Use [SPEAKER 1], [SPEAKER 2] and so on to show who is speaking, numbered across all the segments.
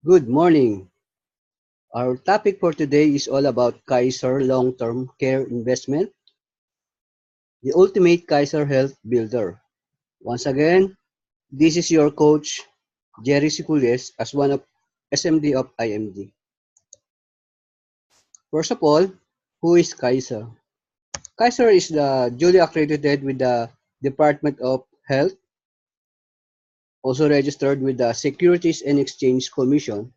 [SPEAKER 1] Good morning. Our topic for today is all about Kaiser long-term care investment, the ultimate Kaiser health builder. Once again, this is your coach, Jerry Sicules, as one of SMD of IMD. First of all, who is Kaiser? Kaiser is the duly accredited with the Department of Health, also registered with the Securities and Exchange Commission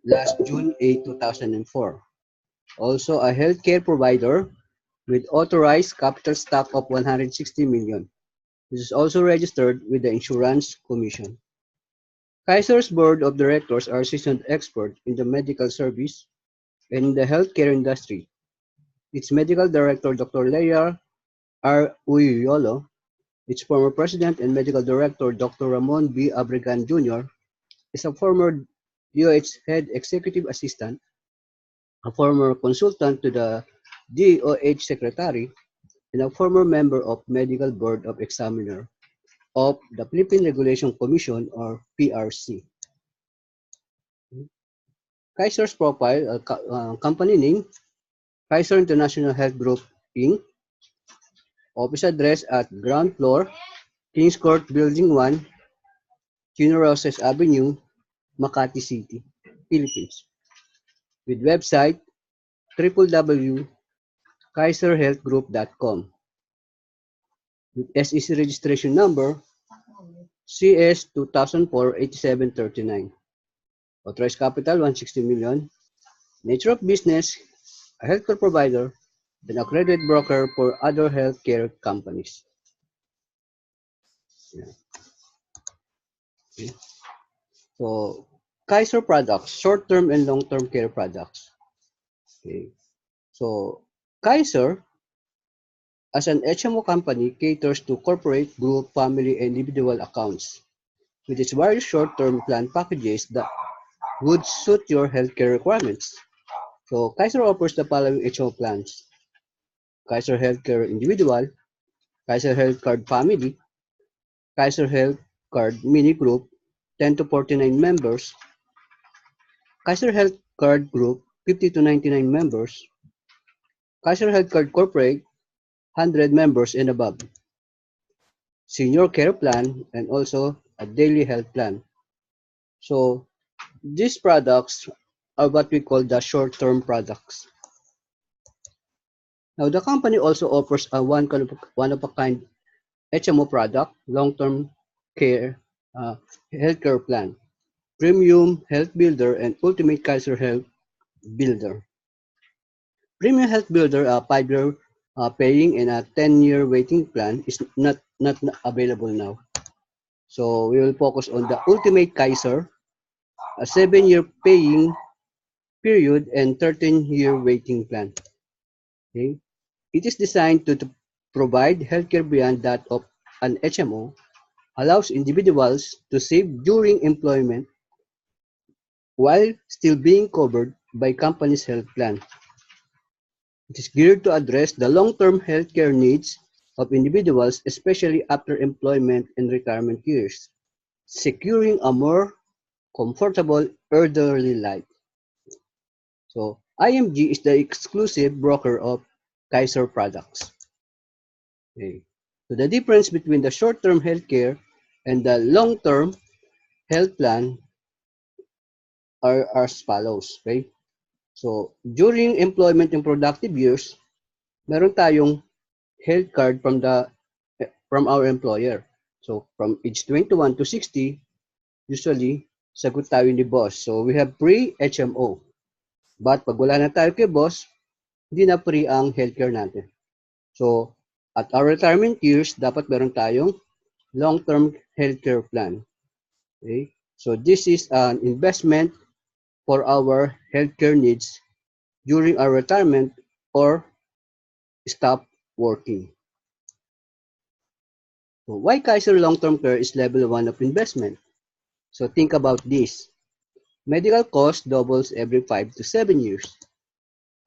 [SPEAKER 1] last June 8, 2004. Also a healthcare provider with authorized capital stock of 160 million. This is also registered with the Insurance Commission. Kaiser's board of directors are seasoned experts in the medical service and in the healthcare industry. Its medical director, Dr. Leia R. Uyuyolo, its former president and medical director, Dr. Ramon B. Abregan Jr., is a former DOH head executive assistant, a former consultant to the DOH secretary, and a former member of Medical Board of Examiner of the Philippine Regulation Commission or PRC. Kaiser's profile, company name, Kaiser International Health Group Inc. Office address at ground floor, Kings Court Building 1, Chino Roses Avenue, Makati City, Philippines. With website www.kaiserhealthgroup.com. With SEC registration number CS 2004-8739. Authorized capital 160 million. Nature of business, a healthcare provider, an accredited broker for other healthcare companies. Yeah. Okay. So, Kaiser products, short-term and long-term care products. Okay. So, Kaiser, as an HMO company, caters to corporate, group, family, and individual accounts with its various short-term plan packages that would suit your healthcare requirements. So, Kaiser offers the following HMO plans: Kaiser Healthcare Individual, Kaiser Health Card Family, Kaiser Health Card Mini Group, 10 to 49 members, Kaiser Health Card Group, 50 to 99 members, Kaiser Health Card Corporate, 100 members and above, Senior Care Plan, and also a Daily Health Plan. So, these products are what we call the short-term products. Now, the company also offers a one-of-a-kind HMO product, long-term care uh, healthcare plan, Premium Health Builder, and Ultimate Kaiser Health Builder. Premium Health Builder, a 5-year paying and a 10-year waiting plan is not available now. So we will focus on the Ultimate Kaiser, a 7-year paying period and 13-year waiting plan. Okay? It is designed to provide healthcare beyond that of an HMO, allows individuals to save during employment while still being covered by company's health plan. It is geared to address the long-term healthcare needs of individuals, especially after employment and retirement years, securing a more comfortable elderly life. So, IMG is the exclusive broker of Kaiser products. Okay. So, the difference between the short-term healthcare and the long-term health plan are as follows. Okay? So, during employment and productive years, meron tayong health card from our employer. So, from age 21 to 60, usually, sagot tayo ni boss. So, we have pre-HMO. But pag wala na tayo kay boss, hindi na free ang healthcare natin. So, at our retirement years, dapat meron tayong long-term healthcare plan. Okay? So, this is an investment for our healthcare needs during our retirement or stop working. So, why Kaiser long-term care is level 1 of investment? So, think about this. Medical cost doubles every 5 to 7 years.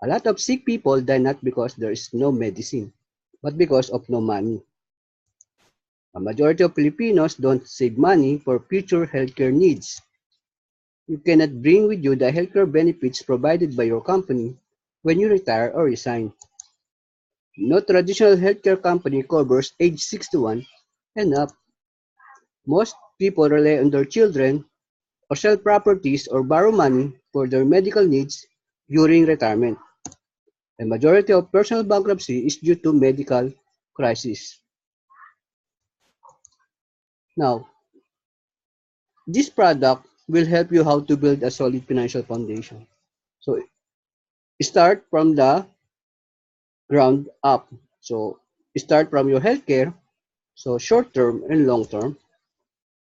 [SPEAKER 1] A lot of sick people die not because there is no medicine, but because of no money. A majority of Filipinos don't save money for future healthcare needs. You cannot bring with you the healthcare benefits provided by your company when you retire or resign. No traditional healthcare company covers age 61 and up. Most people rely on their children or sell properties or borrow money for their medical needs during retirement. A majority of personal bankruptcy is due to medical crisis. Now, this product will help you how to build a solid financial foundation. So, start from the ground up. So, start from your healthcare, so short term and long term,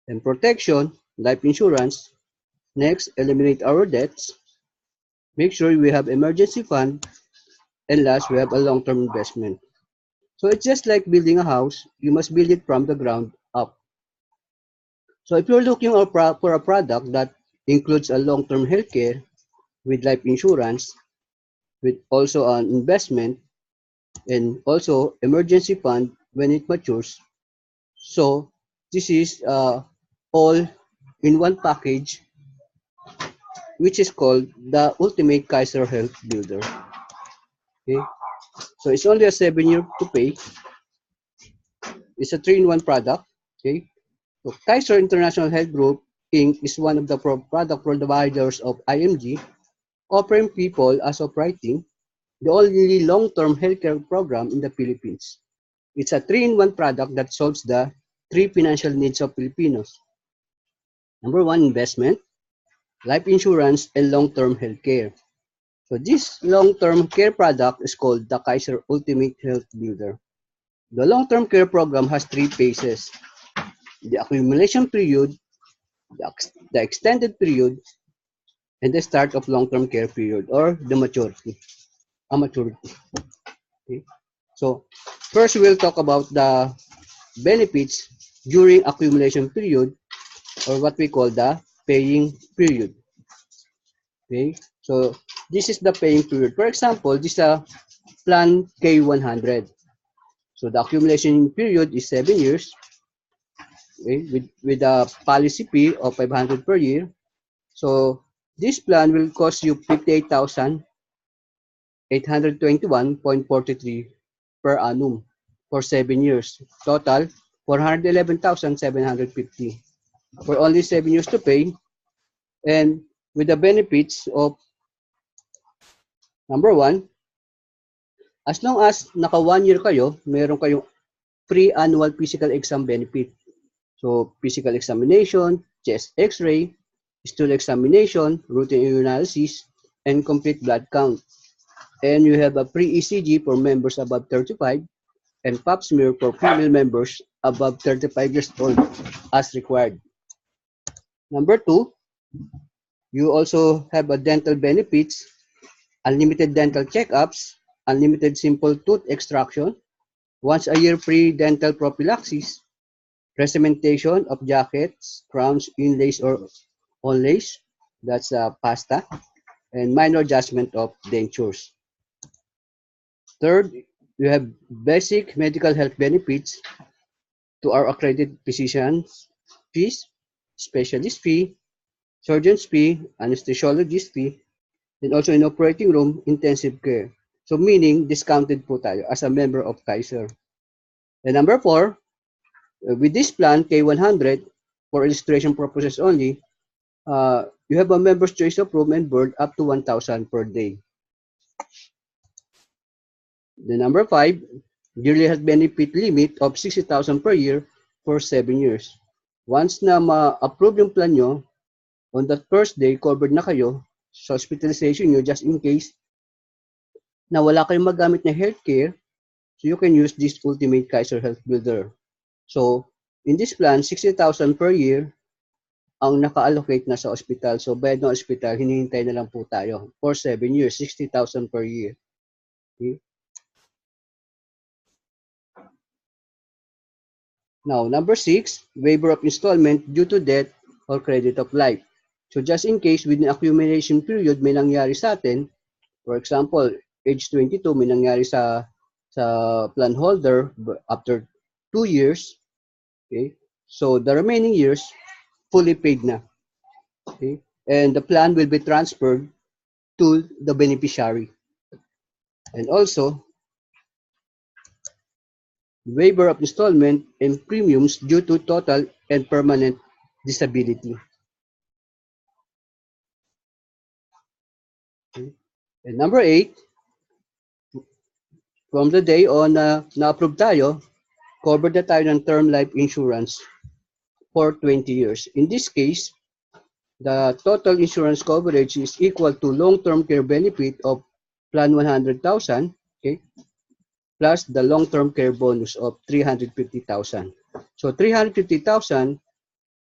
[SPEAKER 1] and protection, life insurance. Next, eliminate our debts. Make sure we have emergency fund, and last, we have a long term investment. So, it's just like building a house. You must build it from the ground up. So, if you're looking for a product that includes a long term healthcare with life insurance, with also an investment, and also emergency fund when it matures. So this is all in one package, which is called the Ultimate Kaiser Health Builder. Okay, so it's only a 7 year to pay. It's a three-in-one product. Okay, so Kaiser International Health Group Inc. is one of the product providers of IMG, offering people as of writing the only long-term healthcare program in the Philippines. It's a three-in-one product that solves the three financial needs of Filipinos. Number one, investment, life insurance, and long-term healthcare. So this long-term care product is called the Kaiser Ultimate Health Builder. The long-term care program has three phases: the accumulation period, the extended period, and the start of long-term care period or the maturity. Maturity. Okay. So first we'll talk about the benefits during accumulation period or what we call the paying period. Okay, so this is the paying period. For example, this is a plan K100. So the accumulation period is 7 years, okay, with a policy fee of 500 per year. So this plan will cost you 58,821.43 per annum for 7 years. Total 411,750 for only 7 years to pay, and with the benefits of number one, as long as naka 1 year kayo, meron kayong free annual physical exam benefit. So, physical examination, chest x-ray, stool examination, routine analysis, and complete blood count. And you have a free ECG for members above 35 and pap smear for female members above 35 years old as required. Number two, you also have a dental benefits, unlimited dental checkups, unlimited simple tooth extraction, once a year free dental prophylaxis, presentation of jackets, crowns, inlays, or onlays, that's pasta, and minor adjustment of dentures. Third, you have basic medical health benefits to our accredited physicians fees, specialist fee, surgeon's fee, anesthesiologist fee, and also in operating room, intensive care. So meaning, discounted po tayo as a member of Kaiser. And number four, with this plan, K100, for illustration purposes only, you have a member's choice of room and board up to 1,000 per day. The number five, yearly health benefit limit of 60,000 per year for 7 years. Once na ma-approve yung plan nyo, on that first day, covered na kayo sa hospitalization nyo just in case na wala kayong magamit na healthcare, so you can use this Ultimate Kaiser Health Builder. So, in this plan, 60,000 per year ang naka-allocate na sa hospital. So, bayad ng hospital, hinihintay na lang po tayo for 7 years, 60,000 per year. Okay? Now, number six, waiver of installment due to death or credit of life. So, just in case within accumulation period may nangyari sa atin, for example, age 22, may nangyari sa plan holder after 2 years, okay? So, the remaining years, fully paid na. Okay? and the plan will be transferred to the beneficiary. And also, waiver of installment and premiums due to total and permanent disability. And number 8, from the day on na-approve tayo, covered na tayo ng term life insurance for 20 years. In this case, the total insurance coverage is equal to long-term care benefit of plan 100,000, okay, plus the long-term care bonus of 350,000. So 350,000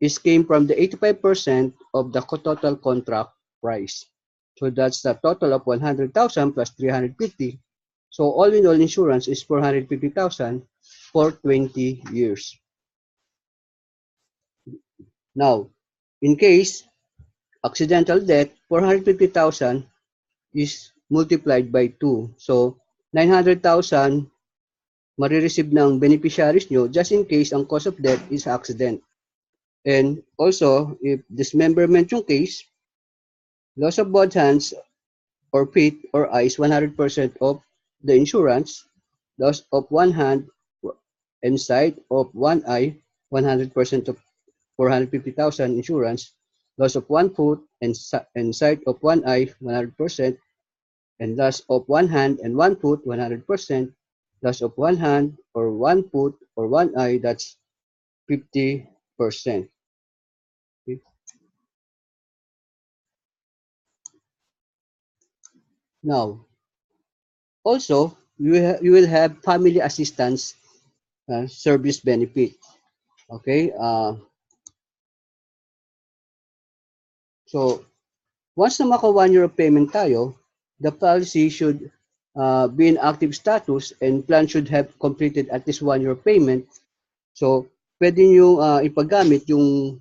[SPEAKER 1] is came from the 85% of the total contract price. So that's the total of 100,000 plus 350. So all in all, insurance is 450,000 for 20 years. Now, in case accidental death, 450,000 is multiplied by 2. So 900,000 marireceive ng beneficiaries nyo just in case ang cause of death is accident. And also, if dismemberment yung case, loss of both hands or feet or eyes, 100% of the insurance, loss of one hand and sight of one eye, 100% of 450,000 insurance, loss of one foot and sight of one eye, 100%, and loss of one hand and one foot, 100%, loss of one hand or one foot or one eye, that's 50%. Okay. Now, also, you will have family assistance service benefit. Okay. So, once na maka 1 year of payment tayo, the policy should be in active status and plan should have completed at least 1 year of payment. So, pwede nyo ipagamit yung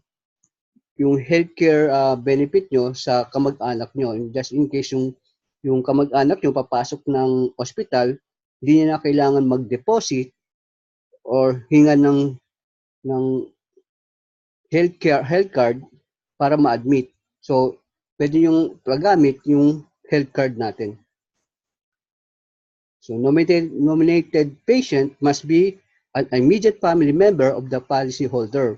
[SPEAKER 1] healthcare benefit nyo sa kamag-anak nyo. Just in case yung kamag-anak nyo papasok ng ospital, hindi niya na kailangan mag-deposit or hinga ng health card para ma-admit. So, pwede yung pagamit yung health card natin. So, nominated patient must be an immediate family member of the policyholder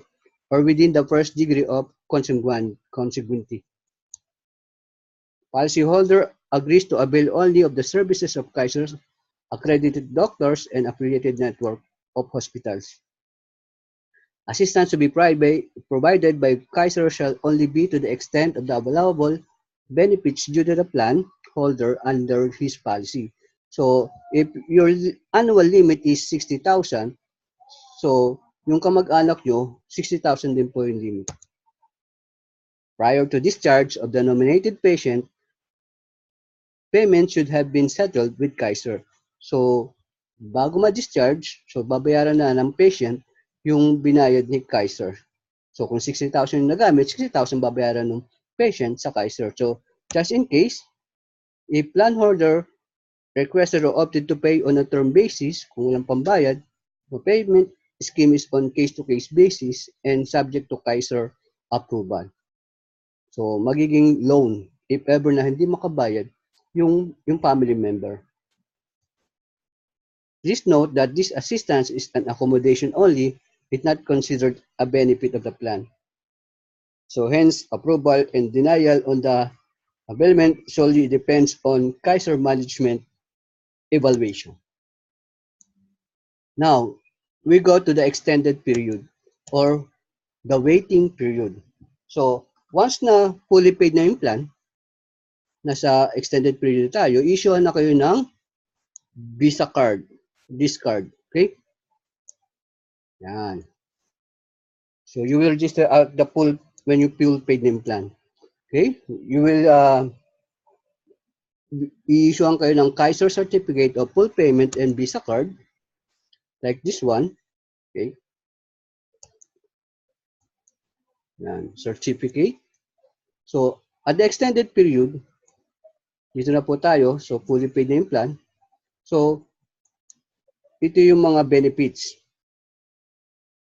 [SPEAKER 1] or within the first degree of consanguinity. Policyholder agrees to avail only of the services of Kaiser's accredited doctors and affiliated network of hospitals. Assistance to be provided by Kaiser shall only be to the extent of the allowable benefits due to the plan holder under his policy. So, if your annual limit is 60,000, so yung kamag-anak nyo, 60,000 din po yung limit. Prior to discharge of the nominated patient, payment should have been settled with Kaiser. So, bago ma-discharge, so babayaran na ng patient yung binayad ni Kaiser. So, kung 60,000 yung nagamit, 60,000 babayaran ng patient sa Kaiser. So, just in case, if plan holder requested or opted to pay on a term basis, kung walang pambayad, the payment scheme is on case-to-case basis and subject to Kaiser approval. So, magiging loan if ever na hindi makabayad yung family member. Please note that this assistance is an accommodation only. It's not considered a benefit of the plan. So hence, approval and denial on the availment solely depends on Kaiser management evaluation. Now, we go to the extended period or the waiting period. So, once na fully paid na yung plan, nasa extended period tayo, issue na kayo ng Visa card, this card, okay? Yan. So, you will register out the full when you full paid name plan. Okay? You will i-issuean kayo ng Kaiser certificate of full payment and Visa card like this one. Okay? Yan, certificate. So, at the extended period, dito na po tayo. So, fully paid na yung plan. So, ito yung mga benefits.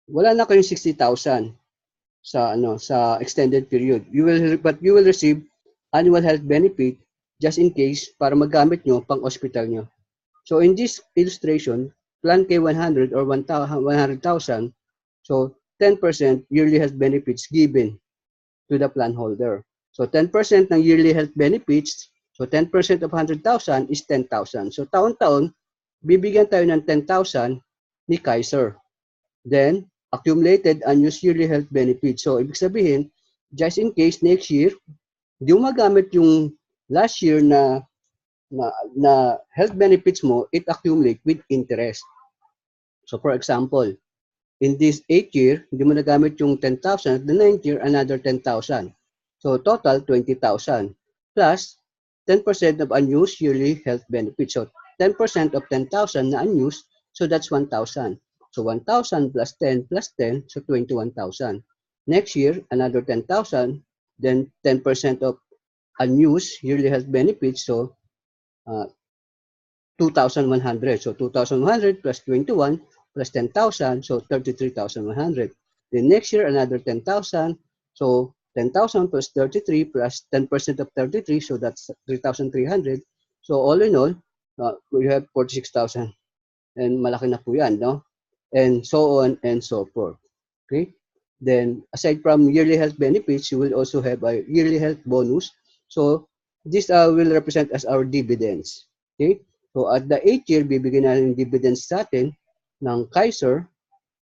[SPEAKER 1] Wala na kayong 60,000. sa extended period. You will receive annual health benefit just in case para magamit nyo pang hospital nyo. So in this illustration, plan K100 or 100,000, so 10% yearly health benefits given to the plan holder. So 10% ng yearly health benefits, so 10% of 100,000 is 10,000. So taon-taon, bibigyan tayo ng 10,000 ni Kaiser. Then, accumulated unused yearly health benefits. So, ibig sabihin, just in case next year, di mo magamit yung last year na health benefits mo, it accumulate with interest. So, for example, in this 8th year, hindi mo nagamit yung 10,000. The 9th year, another 10,000. So, total, 20,000. Plus, 10% of unused yearly health benefits. So, 10% of 10,000 na unused, so that's 1,000. So, 1,000 plus 10 plus 10, so 21,000. Next year, another 10,000. Then, 10% of unused yearly health benefits, so 2,100. So 2,100 plus 21 plus 10,000, so 33,100. Then next year, another 10,000. So 10,000 plus 33 plus 10% of 33, so that's 3,300. So all in all, we have 46,000. And malaki na po yan, no? And so on and so forth. Okay? Then, aside from yearly health benefits, you will also have a yearly health bonus. So, this will represent as our dividends. Okay? So, at the 8th year, bibigyan natin yung dividends sa atin ng Kaiser.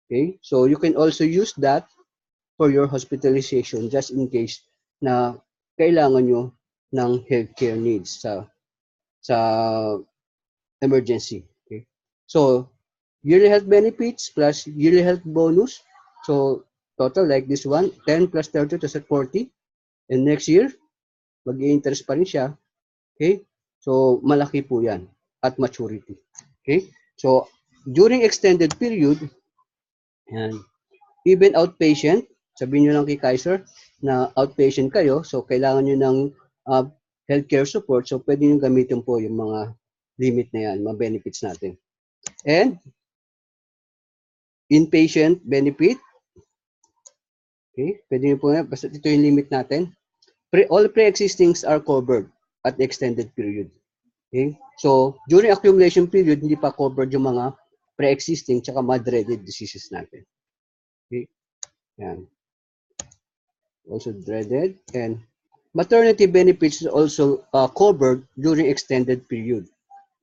[SPEAKER 1] Okay? So, you can also use that for your hospitalization just in case na kailangan nyo ng healthcare needs sa emergency. Okay? So, yearly health benefits plus yearly health bonus. So, total like this one, 10 plus 30 to 40. And next year, mag-i-interest pa rin siya. Okay? So, malaki po yan at maturity. Okay? So, during extended period, yan, even outpatient, sabihin nyo lang kay Kaiser na outpatient kayo, so kailangan nyo ng healthcare support, so pwede nyo gamitin po yung mga limit na yan, mga benefits natin. And, inpatient benefit, okay, pwede nyo po yan, basta ito yung limit natin. All pre-existings are covered at the extended period. Okay? So, during accumulation period, hindi pa covered yung mga pre-existing tsaka mga dreaded diseases natin. Okay? Yan. Also dreaded. And maternity benefits is also covered during extended period.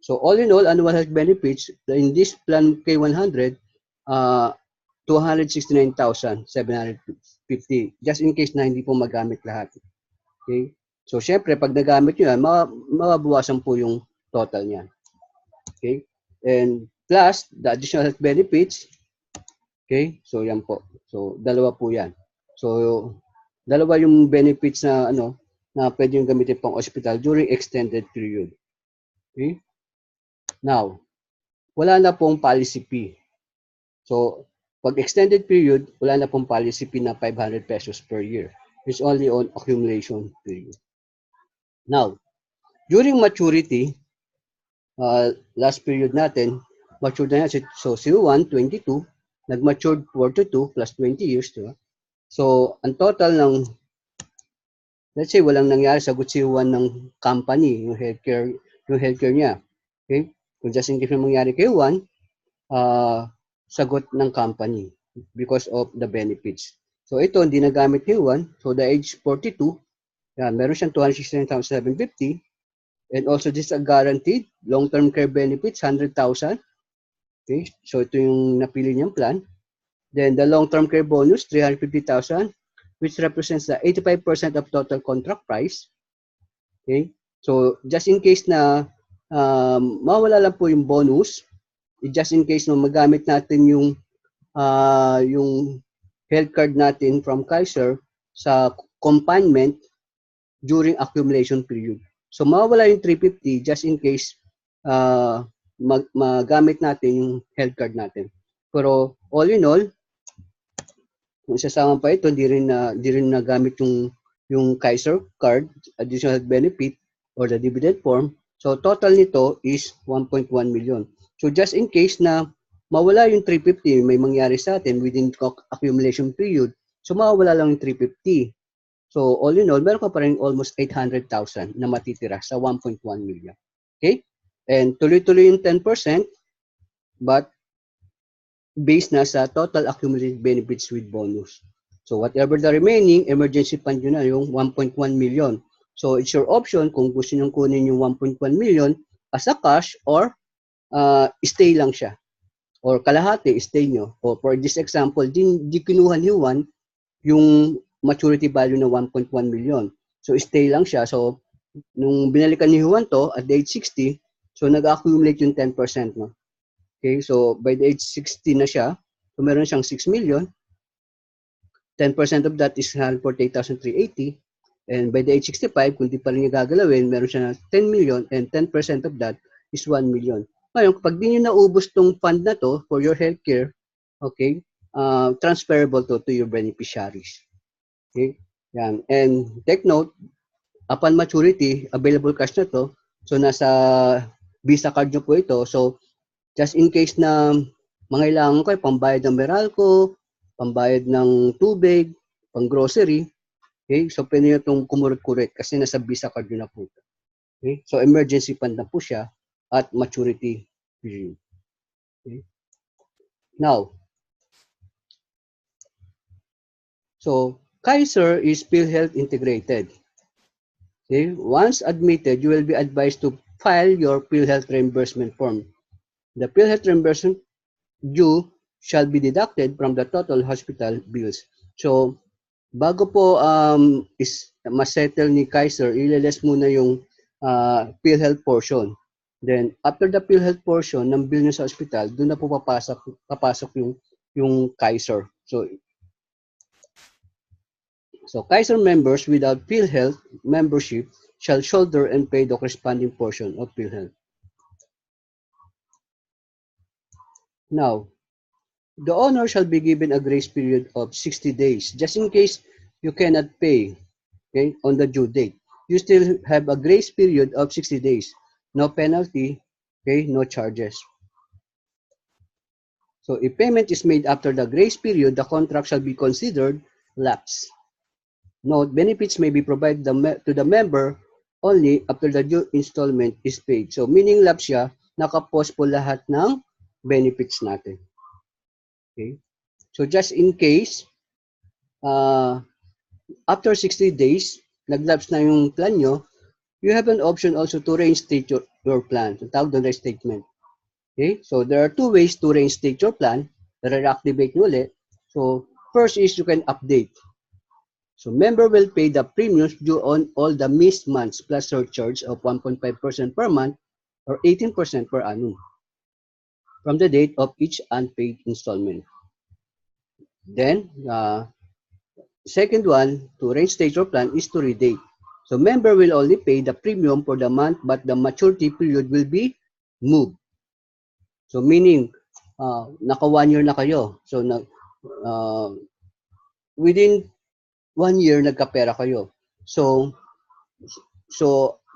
[SPEAKER 1] So, all in all, annual health benefits in this plan K100, 269,750 just in case na hindi po magamit lahat. Okay? So, syempre, pag nagamit nyo yan, mababawasan po yung total niyan. Okay? And plus, the additional health benefits, okay? So, yan po. So, dalawa po yan. So, dalawa yung benefits na, na pwede yung gamitin pang hospital during extended period. Okay? Now, wala na pong policy fee. So, pag extended period, wala na pong policy fee na 500 pesos per year. It's only on accumulation period. Now, during maturity, last period natin, matured na yan. So, CO1, 22, nag-matured 42 plus 20 years. Diba? So, ang total ng, let's say, walang nangyari sa good CO1 ng company, yung healthcare niya. Okay? Kung just in case na mangyari kay Juan, sagot ng company because of the benefits. So, ito, hindi nagamit kay Juan. So, the age 42, yan, meron siyang 269,750. And also, this is a guaranteed long-term care benefits, 100,000. Okay? So, ito yung napili niyang plan. Then, the long-term care bonus, 350,000, which represents the 85% of total contract price. Okay? So, just in case na mawala lang po yung bonus, just in case na magamit natin yung health card natin from Kaiser sa confinement during accumulation period. So, mawawala yung 350 just in case magamit natin yung health card natin. Pero, all in all, kung isasama pa ito, di rin nagamit yung Kaiser card, additional benefit, or the dividend form. So, total nito is 1.1 million. So, just in case na mawala yung 350, may mangyari sa atin within accumulation period, So mawawala lang yung 350. So all in all, meron ka pa rin almost 800,000 na matitira sa 1.1 million. Okay? And tuloy-tuloy yung 10%, but based na sa total accumulated benefits with bonus. So whatever the remaining, emergency fund nyo na yung 1.1 million. So it's your option kung gusto nyo kunin yung 1.1 million as a cash or stay lang siya. Or kalahati, stay nyo. O for this example, di kinuha ni Juan yung maturity value na 1.1 million. So stay lang siya. So nung binalikan ni Juan to at the age 60, so nag-accumulate yung 10%. No? Okay, so by the age 60 na siya, so meron siyang 6 million. 10% of that is 148,380. And by the age 65, kung di pa rin niya gagalawin, meron siya na 10 million and 10% of that is 1 million. Ngayon, kapag di nyo naubos tong fund na to for your healthcare, okay, transferable to your beneficiaries. Okay? Yan. And take note, upon maturity, available cash na to. So, nasa Visa card nyo po ito. So, just in case na mangailangan ko, pambayad ng Meralco, pambayad ng tubig, pang grocery, okay? So, pwede nyo itong kumurot-kurit kasi nasa Visa card nyo na po ito. Okay? So, emergency fund na po siya at maturity period. Okay? Now, so, Kaiser is PhilHealth integrated. Okay? Once admitted, you will be advised to file your PhilHealth reimbursement form. The PhilHealth reimbursement due shall be deducted from the total hospital bills. So, bago po masettle ni Kaiser, ilales muna yung PhilHealth portion. Then, after the PhilHealth portion ng bill niya sa hospital, doon na po papasok yung Kaiser. So Kaiser members without PhilHealth membership shall shoulder and pay the corresponding portion of PhilHealth. Now, the owner shall be given a grace period of 60 days, just in case you cannot pay, okay, on the due date. You still have a grace period of 60 days. No penalty, okay, no charges. So if payment is made after the grace period, the contract shall be considered lapse. Note, benefits may be provided to the member only after the due installment is paid. So meaning lapse siya, nakapos po lahat ng benefits natin. Okay? So just in case, after 60 days, naglapse na yung plan nyo, you have an option also to reinstate your plan. So tawag doon reinstatement. Okay? So there are two ways to reinstate your plan. Re-activate nyo ulit. So first is you can update. So member will pay the premiums due on all the missed months plus surcharge of 1.5% per month or 18% per annum from the date of each unpaid installment. Then, second one, to reinstate your plan is to redate. So member will only pay the premium for the month, but the maturity period will be moved. So meaning, naka 1 year na kayo. So within 1 year nagkapera kayo. So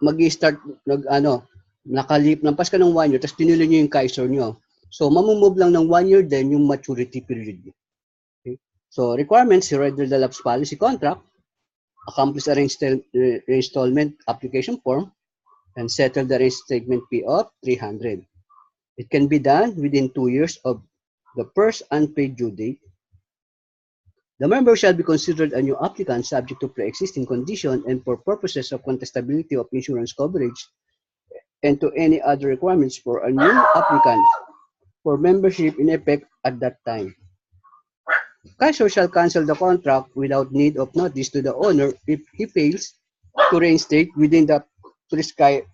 [SPEAKER 1] mag-i-start lampas ka ng 1 year tapos tinuloy niyo yung Kaiser niyo. So mamumove lang ng 1 year din yung maturity period. Okay? So requirements, surrender the lapse policy contract, accomplish a reinstallment application form, and settle the reinstatement fee of 300. It can be done within 2 years of the first unpaid due date. The member shall be considered a new applicant subject to pre-existing condition and for purposes of contestability of insurance coverage and to any other requirements for a new applicant for membership in effect at that time. Kaiser shall cancel the contract without need of notice to the owner if he fails to reinstate within the prescribed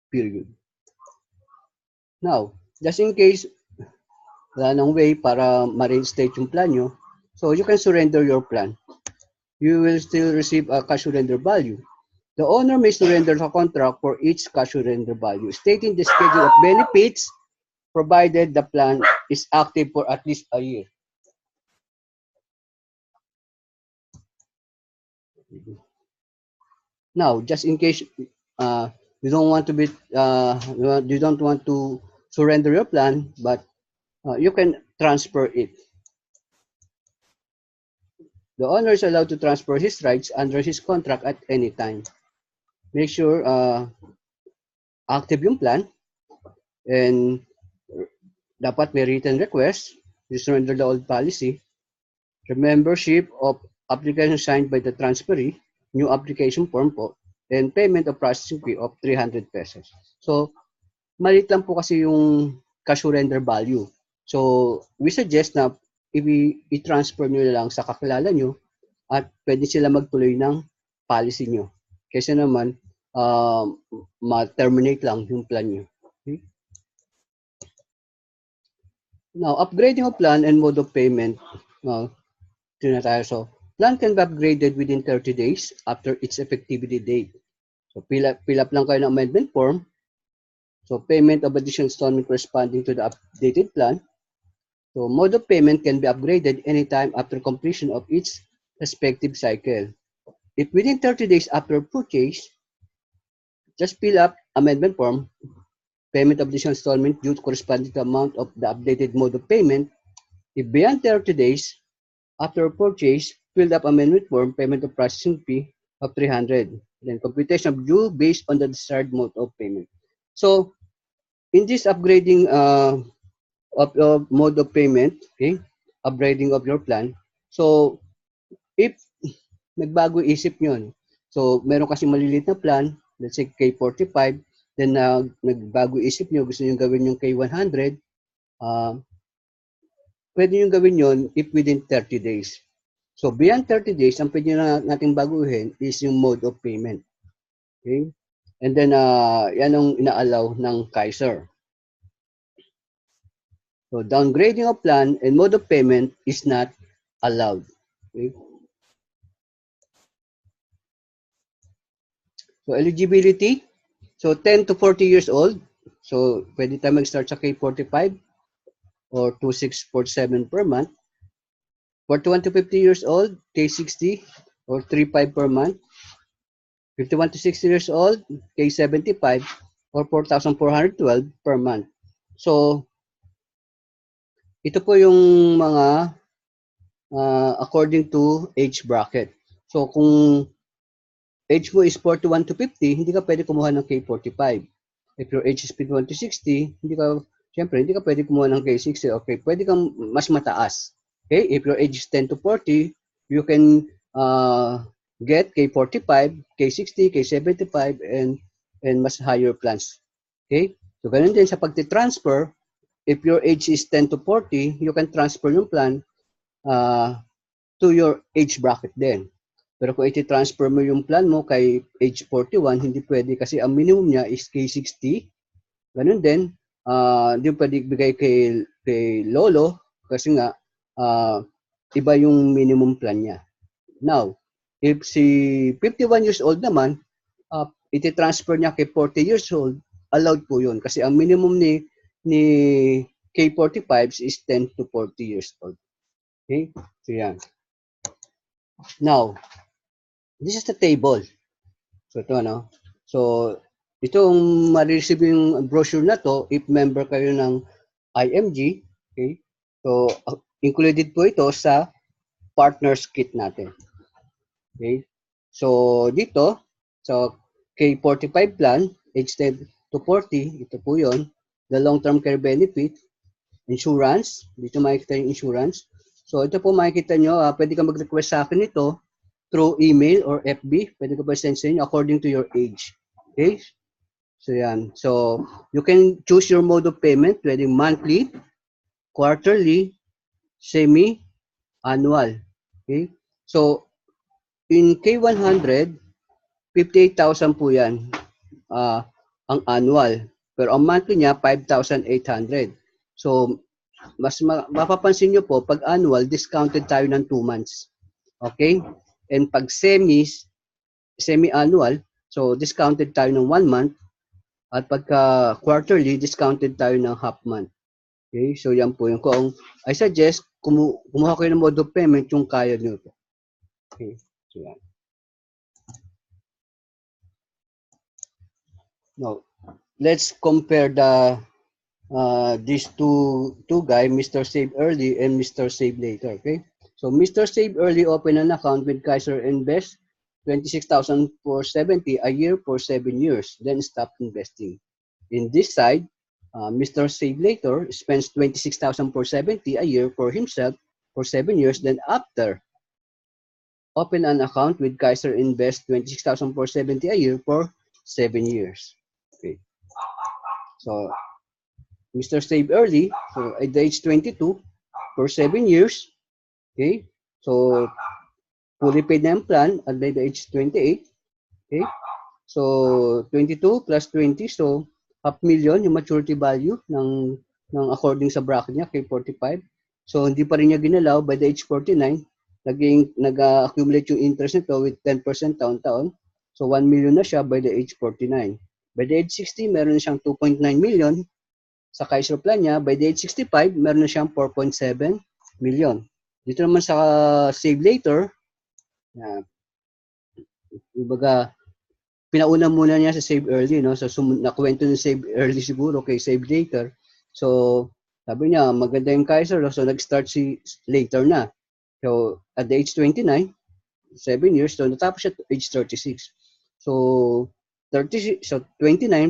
[SPEAKER 1] period. Now, just in case wala nang way para ma-reinstate yung plan nyo, so you can surrender your plan. You will still receive a cash surrender value. The owner may surrender the contract for each cash surrender value, stating the schedule of benefits provided the plan is active for at least a year. Now, just in case you don't want to surrender your plan, but you can transfer it. The owner is allowed to transfer his rights under his contract at any time. Make sure active yung plan and dapat may written request. You surrender the old policy. The membership of application signed by the transferee, new application form po, and payment of processing fee of 300 pesos. So, maliit lang po kasi yung cash surrender value. So, we suggest na i-transfer nyo lang sa kakilala nyo at pwede sila magtuloy ng policy nyo. Kasi naman, ma-terminate lang yung plan nyo. Okay? Now, upgrading of plan and mode of payment. So, plan can be upgraded within 30 days after its effectivity date. So, fill up lang kayo ng amendment form. So, payment of additional installment corresponding to the updated plan. So, mode of payment can be upgraded anytime after completion of its respective cycle. If within 30 days after purchase, just fill up amendment form, payment of additional installment due corresponding to the amount of the updated mode of payment. If beyond 30 days after purchase, fill up amendment form, payment of processing fee of 300. Then computation of due based on the desired mode of payment. So, in this upgrading of mode of payment, okay, upgrading of your plan. So, if nagbago isip nyo, so meron kasi maliliit na plan, let's say K45, then nagbago isip nyo, gusto nyo gawin yung K100, pwede nyo gawin yon if within 30 days. So, beyond 30 days, ang pwede natin baguhin is yung mode of payment. Okay? And then, yan ang ina-allow ng Kaiser. So, downgrading of plan and mode of payment is not allowed. Okay? So, eligibility. So, 10 to 40 years old. So, pwede tayo mag-start sa K45 or 2647 per month. 41 to 50 years old, K60 or 35 per month. 51 to 60 years old, K75 or 4,412 per month. So, ito po yung mga according to age bracket. So, kung age mo is 41 to 50, hindi ka pwede kumuha ng K45. If your age is 51 to 60, hindi ka pwede kumuha ng K60. Okay, pwede kang mas mataas. Okay, if your age is 10 to 40, you can get K45, K60, K75, and mas higher plans. Okay, so ganun din sa pagti-transfer. If your age is 10 to 40, you can transfer yung plan to your age bracket din. Pero kung iti-transfer mo yung plan mo kay age 41, hindi pwede kasi ang minimum niya is K60. Ganun din, hindi pwede bigay kay lolo kasi nga iba yung minimum plan niya. Now, if si 51 years old naman, iti-transfer niya kay 40 years old, allowed po yun. Kasi ang minimum ni K45 is 10 to 40 years old. Okay? So, yan. Now, this is the table. So, ito, no? So, itong ma-receive yung brochure na to, if member kayo ng IMG, okay? So, included po ito sa partners kit natin. Okay? So, dito, so, K45 plan, age 10 to 40, ito po yon. The long-term care benefit, insurance, dito makikita yung insurance. So, ito po makikita nyo, pwede ka mag-request sa akin ito through email or FB, pwede ko pa send sa inyo according to your age. Okay? So, yan. So, you can choose your mode of payment, pwedeng monthly, quarterly, semi-annual. Okay? So, in K100, 58,000 po yan ang annual. Pero ang monthly niya, 5,800. So, mas mapapansin nyo po, pag annual, discounted tayo ng 2 months. Okay? And pag semi-annual, so discounted tayo ng 1 month. At pagka quarterly, discounted tayo ng half month. Okay? So, yan po yung kung I suggest, kumuha kayo ng mode of payment yung kaya nyo. Okay? So, yan. Now, let's compare these two guys, Mr. Save Early and Mr. Save Later. Okay? So Mr. Save Early opened an account with Kaiser Invest 26,470 a year for 7 years, then stopped investing. In this side, Mr. Save Later spends 26,470 a year for himself for 7 years, then after open an account with Kaiser Invest 26,470 a year for 7 years. Okay. So Mr. Save Early, so at the age 22 for 7 years. Okay. So fully paid na yung plan at by the age 28. Okay. So 22 plus 20, so half million yung maturity value ng according sa bracket niya kay 45. So hindi pa rin niya ginalaw by the age 49, nag-accumulate yung interest nito with 10% taon-taon. So 1 million na siya by the age 49. By the age 60, meron na siyang 2.9 million sa Kaiser plan niya. By the age 65, meron na siyang 4.7 million. Dito naman sa Save Later, ibaga, pinauna muna niya sa Save Early, no? So, nakwento ng Save Early siguro kay Save Later. So, sabi niya, maganda yung Kaiser, so nag-start si Later na. So, at the age 29, 7 years, so natapos siya age 36. So, 29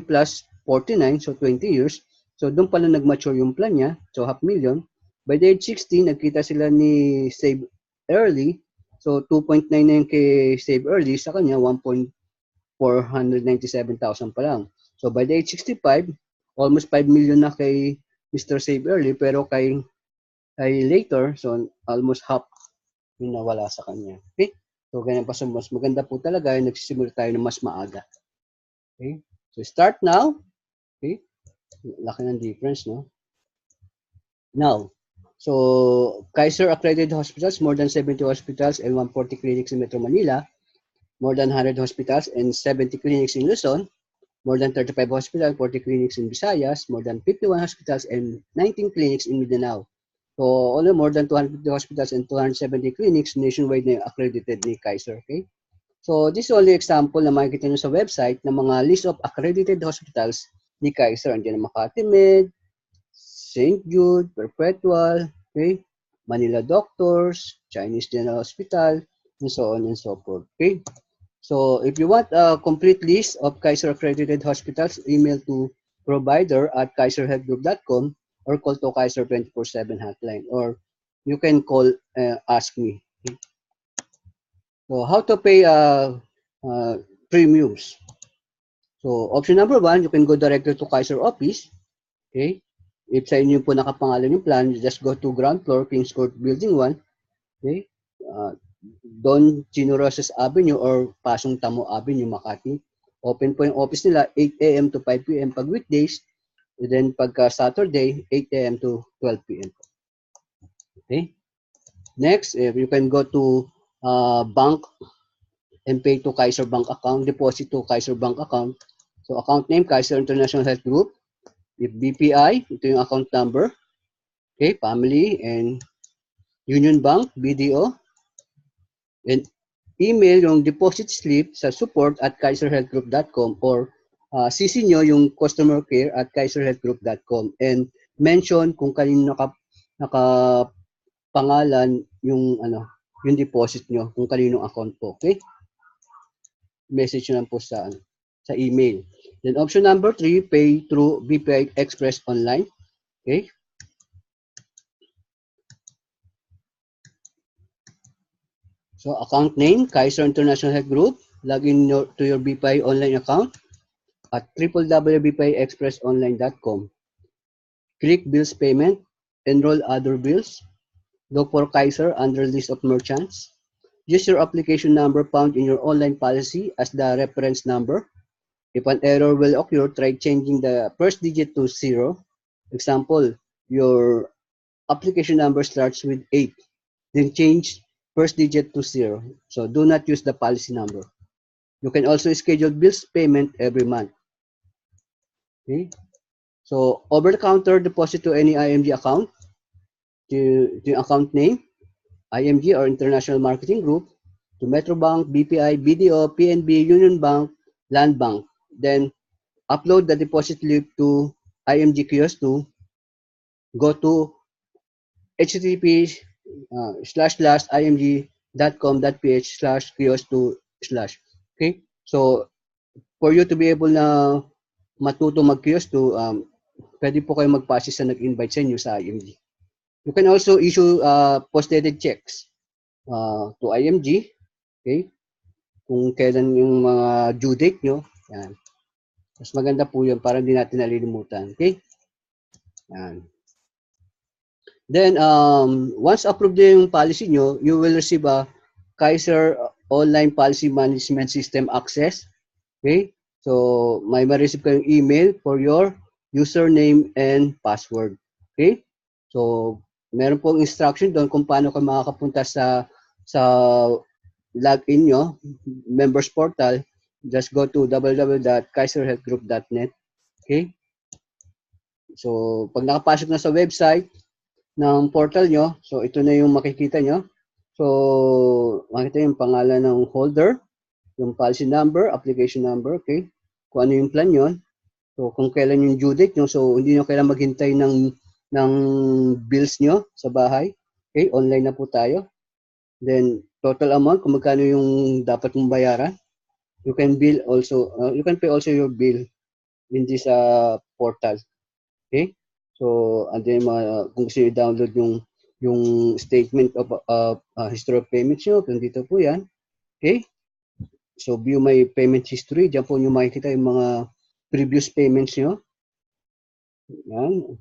[SPEAKER 1] plus 49, so 20 years. So, doon pala nag-mature yung plan niya, so half million. By the age 16, nagkita sila ni Save Early, so 2.9 na yung kay Save Early, sa kanya 1,497,000 pa lang. So by the age 65, almost 5 million na kay Mr. Save Early, pero kay Later, so almost half yung nawala sa kanya. Okay? So ganyan pa, so mas maganda po talaga yung nagsisimula tayo ng mas maaga. Okay? So start now. Okay? Laki ng difference, no? Now, so Kaiser accredited hospitals, more than 70 hospitals and 140 clinics in Metro Manila, more than 100 hospitals and 70 clinics in Luzon, more than 35 hospitals, 40 clinics in Visayas, more than 51 hospitals and 19 clinics in Mindanao. So only more than 250 hospitals and 270 clinics nationwide na accredited ni Kaiser. Okay? So this is only example na makikita nyo sa website ng mga list of accredited hospitals ni Kaiser. Andiyan ang Makati Med, St. Jude, Perpetual, okay? Manila Doctors, Chinese General Hospital, and so on and so forth. Okay? So if you want a complete list of Kaiser accredited hospitals, email to provider@kaiserhealthgroup.com or call to Kaiser 24/7 hotline, or you can call ask me. Okay? So how to pay premiums? So option number 1, you can go directly to Kaiser office. Okay? If sa inyo po nakapangalan yung plan, you just go to ground floor, Kings Court Building 1. Okay? Don Chino Rosas Avenue or Pasong Tamo Avenue, Makati. Open po yung office nila 8 a.m. to 5 p.m. pag weekdays. And then pagka Saturday, 8 a.m. to 12 p.m. Okay? Next, if you can go to bank and pay to Kaiser Bank account, deposit to Kaiser Bank account. So account name, Kaiser International Health Group. If BPI, ito yung account number. Okay, family and Union Bank, BDO. And email yung deposit slip sa support@kaiserhealthgroup.com or CC nyo yung customer care at kaiserhealthgroup.com and mention kung kanino nakapangalan yung deposit nyo, kung kaninong account po. Okay? Message nyo lang po sa email. Then option number 3, pay through BPI Express online. Okay? So account name, Kaiser International Health Group. Log in to your BPI online account at www.bpiexpressonline.com. Click Bills Payment, enroll other bills. Look for Kaiser under list of merchants. Use your application number found in your online policy as the reference number. If an error will occur, try changing the first digit to 0. Example, your application number starts with 8. Then change first digit to 0. So do not use the policy number. You can also schedule bills payment every month. Okay? So over-the-counter deposit to any IMG account, to account name, IMG or International Marketing Group, to Metrobank, BPI, BDO, PNB, Union Bank, Land Bank. Then upload the deposit slip to IMG kiosk to go to http /img.com.ph/kiosk2/. Okay? So, for you to be able na matuto mag-kiosk 2, pwede po kayo mag-process na nag-invite sa inyo sa IMG. You can also issue post-dated checks to IMG. Okay? Kung kailan yung mga due date nyo. Yan. Mas maganda po yun para hindi natin nalilimutan. Okay? Yan. Then, once approved yung policy nyo, you will receive a Kaiser Online Policy Management System access. Okay? So, may ma-receive kayong email for your username and password. Okay? So, meron pong instruction doon kung paano kayo makakapunta sa login nyo, members portal. Just go to www.kaiserhealthgroup.net. Okay? So, pag nakapasok na sa website ng portal nyo, so ito na yung makikita nyo. So, makikita yung pangalan ng holder, yung policy number, application number, okay? Kung ano yung plan yon. So, kung kailan yung due date nyo, so hindi nyo kailangan maghintay ng bills nyo sa bahay. Okay, online na po tayo. Then, total amount, kung magkano yung dapat mong bayaran. You can bill also, you can pay also your bill in this portal. Okay? So, and then kung gusto nyo download yung statement of history of payments nyo, nandito po yan. Okay? So, view my payment history. Diyan po nyo makikita yung mga previous payments nyo. Yan.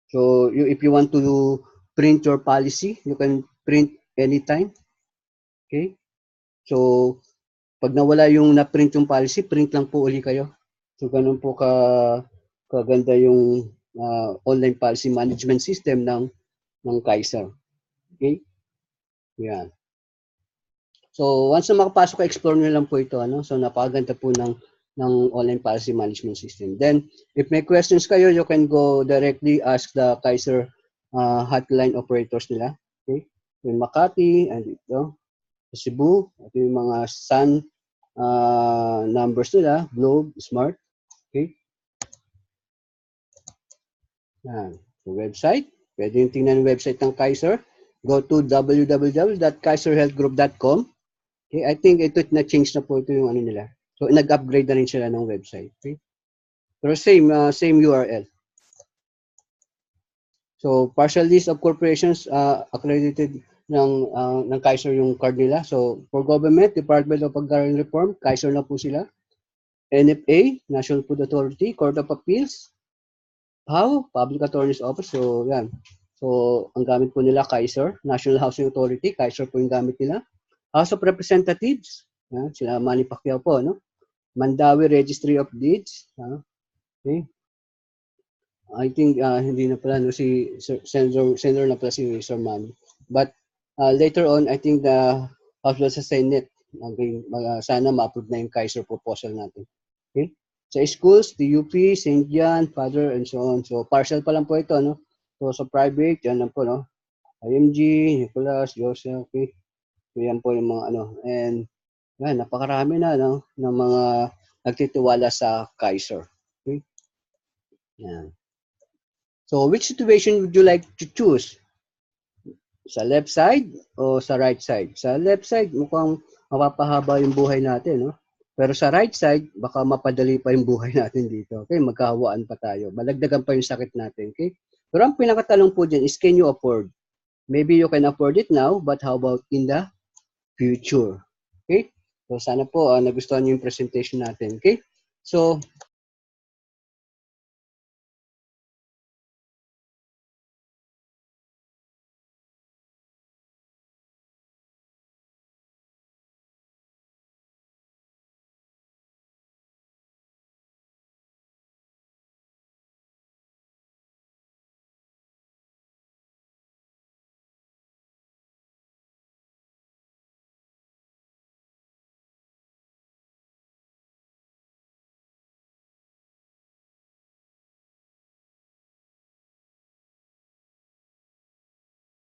[SPEAKER 1] So, if you want to print your policy, you can print anytime. Okay? So, pag nawala yung na-print yung policy, print lang po uli kayo. So, ganun po kaganda yung online policy management system ng Kaiser. Okay? Yan. So, once na makapasok ka, explore nyo lang po ito. So, napakaganda po ng online policy management system. Then, if may questions kayo, you can go directly ask the Kaiser hotline operators nila. Okay? Yung Makati, and ito, Cebu, ito yung mga Sun numbers nila, Globe, Smart. Okay? Yan. So, website. Pwede yung tingnan yung website ng Kaiser. Go to www.kaiserhealthgroup.com. Okay, I think ito na-change na po ito yung ano nila. So, nag-upgrade na rin sila ng website. Okay? Pero same URL. So, partial list of corporations accredited ng Kaiser yung card nila. So, for government, Department of Agrarian Reform, Kaiser na po sila. NFA, National Food Authority, Court of Appeals, PAO, Public Attorney's Office. So, yan. So, ang gamit po nila Kaiser. National Housing Authority, Kaiser po yung gamit nila. House of Representatives, sila Manny Pacquiao po, no? Mandawi Registry of Deeds, okay? I think hindi na pala, no, si Senator na pala si Sir Manny. But later on, I think the House of Senate, sana ma-approve na yung Kaiser proposal natin. Okay? Sa schools, TUP, St. John, Father, and so on. So, partial pa lang po ito, no? So, sa private, yan lang po, no? IMG, Nicholas, Joseph, okay? So, yan po yung mga and yan, napakarami na ng mga nagtitiwala sa Kaiser. Okay? Yan. So, which situation would you like to choose? Sa left side o sa right side? Sa left side, mukhang mapapahaba yung buhay natin, no? Pero sa right side, baka mapadali pa yung buhay natin dito. Okay? Magkahawaan pa tayo. Malagdagan pa yung sakit natin. Okay? Pero ang pinakatanong po dyan is, can you afford? Maybe you can afford it now, but how about in the future? Okay? So, sana po nagustuhan niyo yung presentation natin. Okay? So,